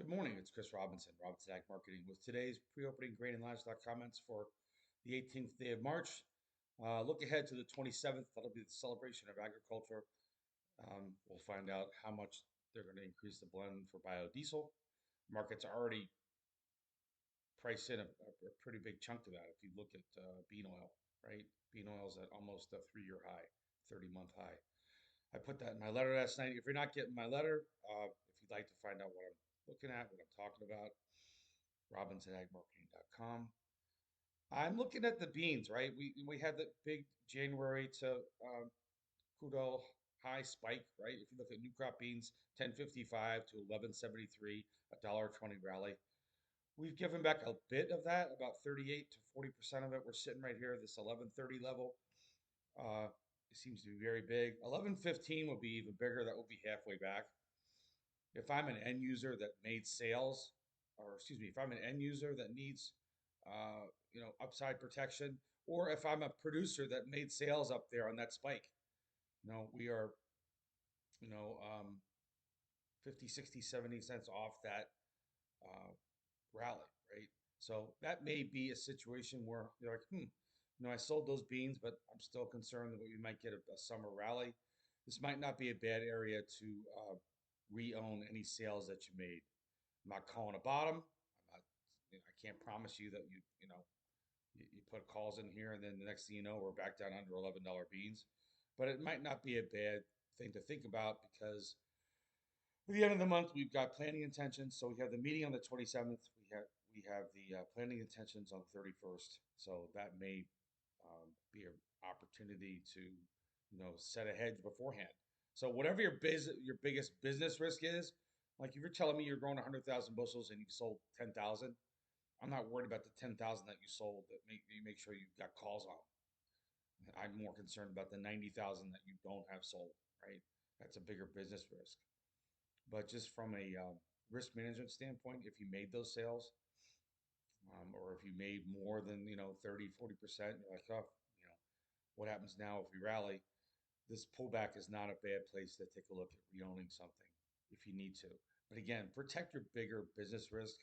Good morning. It's Chris Robinson, Robinson Ag Marketing, with today's pre-opening grain and livestock comments for the 18th day of March. Look ahead to the 27th. That'll be the celebration of agriculture. We'll find out how much they're going to increase the blend for biodiesel. Markets are already priced in a pretty big chunk of that. If you look at bean oil, right? Bean oil's at almost a 3-year high, 30-month high. I put that in my letter last night. If you're not getting my letter, if you'd like to find out what I'm looking at, what I'm talking about, robinsonagmarketing.com. I'm looking at the beans, right? We had the big January to crude oil high spike, right? If you look at new crop beans, 10.55 to 11.73, a $1.20 rally. We've given back a bit of that, about 38 to 40% of it. We're sitting right here, this 11.30 level. Uh, it seems to be very big. 11.15 will be even bigger. That will be halfway back. If I'm an end user that made sales, or excuse me, if I'm an end user that needs, upside protection, or if I'm a producer that made sales up there on that spike, we are, you know, um, 50, 60, 70 cents off that uh, rally, right? So that may be a situation where you're like, I sold those beans, but I'm still concerned that we might get a summer rally. This might not be a bad area to re-own any sales that you made. I'm not calling a bottom. I'm not, I can't promise you that you put calls in here and then the next thing you know, we're back down under $11 beans. But it might not be a bad thing to think about because at the end of the month, we've got planning intentions. So we have the meeting on the 27th. We have the planning intentions on the 31st. So that may be an opportunity to, set a hedge beforehand. So whatever your biggest business risk is, like if you're telling me you're growing 100,000 bushels and you've sold 10,000, I'm not worried about the 10,000 that you sold that you make sure you've got calls on. I'm more concerned about the 90,000 that you don't have sold, right? That's a bigger business risk. But just from a risk management standpoint, if you made those sales, or if you made more than, 30, 40%, you're like, oh, you know, what happens now if we rally? This pullback is not a bad place to take a look at re-owning something if you need to. But again, protect your bigger business risk.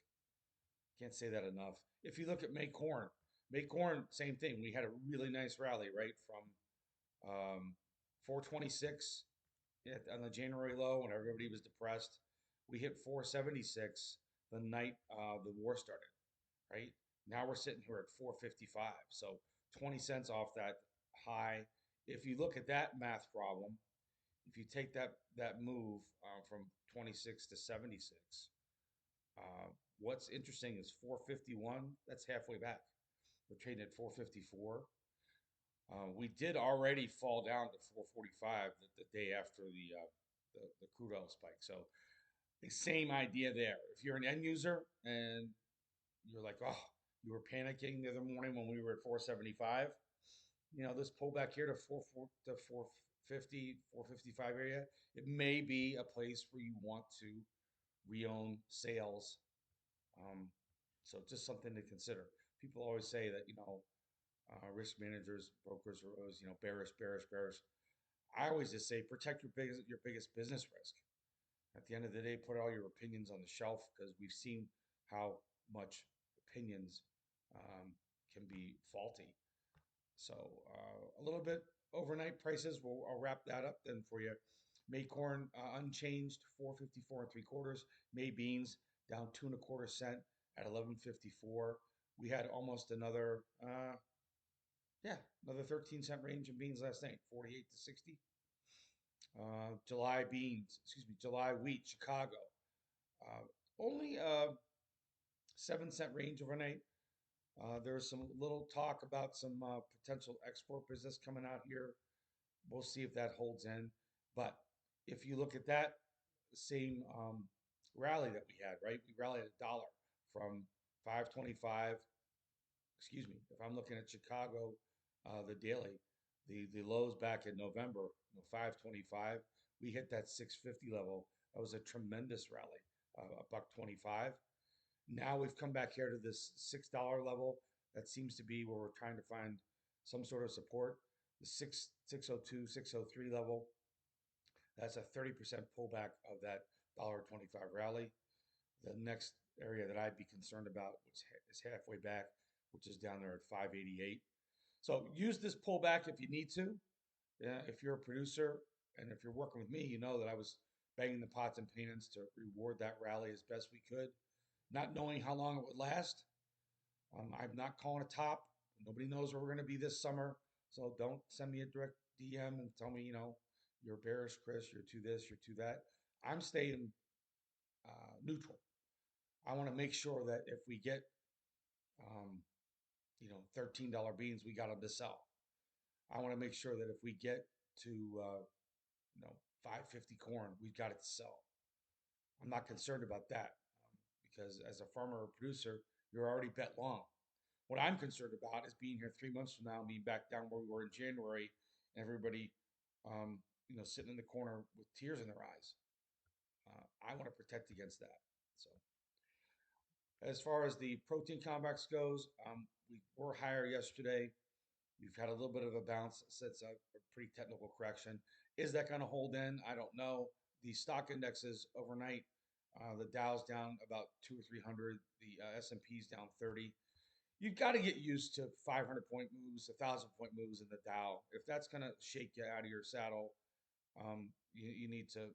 Can't say that enough. If you look at May corn, same thing. We had a really nice rally, right? From 426 on the January low when everybody was depressed. We hit 476 the night the war started, right? Now we're sitting here at 455. So 20 cents off that high. If you look at that math problem, if you take that move from 26 to 76, uh, what's interesting is 451. That's halfway back. We're trading at 454. We did already fall down to 445 the day after the crude oil spike. So the same idea there. If you're an end user and you're like, oh, you were panicking the other morning when we were at 475, this pullback here to 450, 455 area, it may be a place where you want to re-own sales. Um, so just something to consider. People always say that, risk managers, brokers are always, bearish, bearish, bearish. I always just say protect your biggest business risk. At the end of the day, put all your opinions on the shelf because we've seen how much opinions can be faulty. So a little bit overnight prices. I'll wrap that up then for you. May corn unchanged, 454 and three quarters. May beans down 2.25 cents at 11.54. We had almost another 13-cent range in beans last night, 48 to 60. July wheat, Chicago. Uh, only 7-cent range overnight. There's some little talk about some potential export business coming out here. We'll see if that holds in. But if you look at that same rally that we had, right? We rallied a dollar from 525. Excuse me. If I'm looking at Chicago, the daily, the lows back in November, 525. We hit that 650 level. That was a tremendous rally, a buck 25. Now we've come back here to this $6 level. That seems to be where we're trying to find some sort of support. The 602, 603 level. That's a 30% pullback of that $1.25 rally. The next area that I'd be concerned about is halfway back, which is down there at 588. So use this pullback if you need to. Yeah, if you're a producer and if you're working with me, you know that I was banging the pots and pans to reward that rally as best we could, not knowing how long it would last. I'm not calling a top. Nobody knows where we're going to be this summer. So don't send me a direct DM and tell me, you're bearish, Chris, you're to this, you're to that. I'm staying neutral. I want to make sure that if we get, um, $13 beans, we got them to sell. I want to make sure that if we get to, 550 corn, we've got it to sell. I'm not concerned about that because as a farmer or producer, you're already bet long. What I'm concerned about is being here 3 months from now and being back down where we were in January, and everybody, sitting in the corner with tears in their eyes. I want to protect against that. So, as far as the protein complex goes, we were higher yesterday. We've had a little bit of a bounce since a pretty technical correction. Is that going to hold in? I don't know. The stock indexes overnight, the Dow's down about 2 or 300. The S&P's down 30. You've got to get used to 500-point moves, 1,000-point moves in the Dow. If that's going to shake you out of your saddle, you need to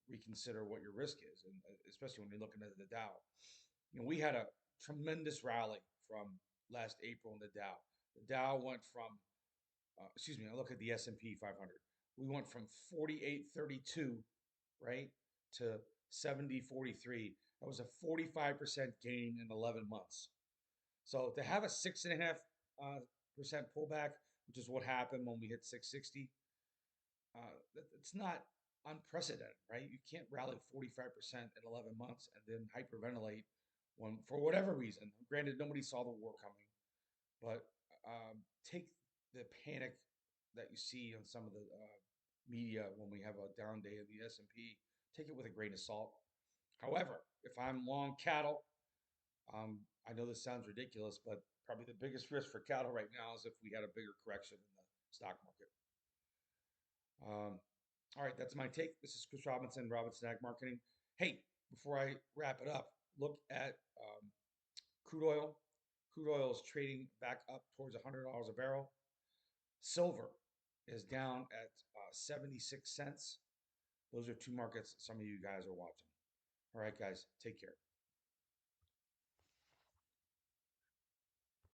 reconsider what your risk is, and especially when you're looking at the Dow. We had a tremendous rally from last April in the Dow. The Dow went from, excuse me, I look at the S&P 500. We went from 48.32, right, to 70.43. That was a 45% gain in 11 months. So to have a 6.5% pullback, which is what happened when we hit 660, it's not unprecedented, right? You can't rally 45% in 11 months and then hyperventilate when, for whatever reason. Granted, nobody saw the war coming, but take the panic that you see on some of the media when we have a down day in the S&P, take it with a grain of salt. However, if I'm long cattle, I know this sounds ridiculous, but probably the biggest risk for cattle right now is if we had a bigger correction in the stock market. All right, that's my take. This is Chris Robinson, Robinson Ag Marketing. Hey, before I wrap it up, look at crude oil. Crude oil is trading back up towards $100 a barrel. Silver is down at 76 cents. Those are two markets some of you guys are watching. All right, guys, take care.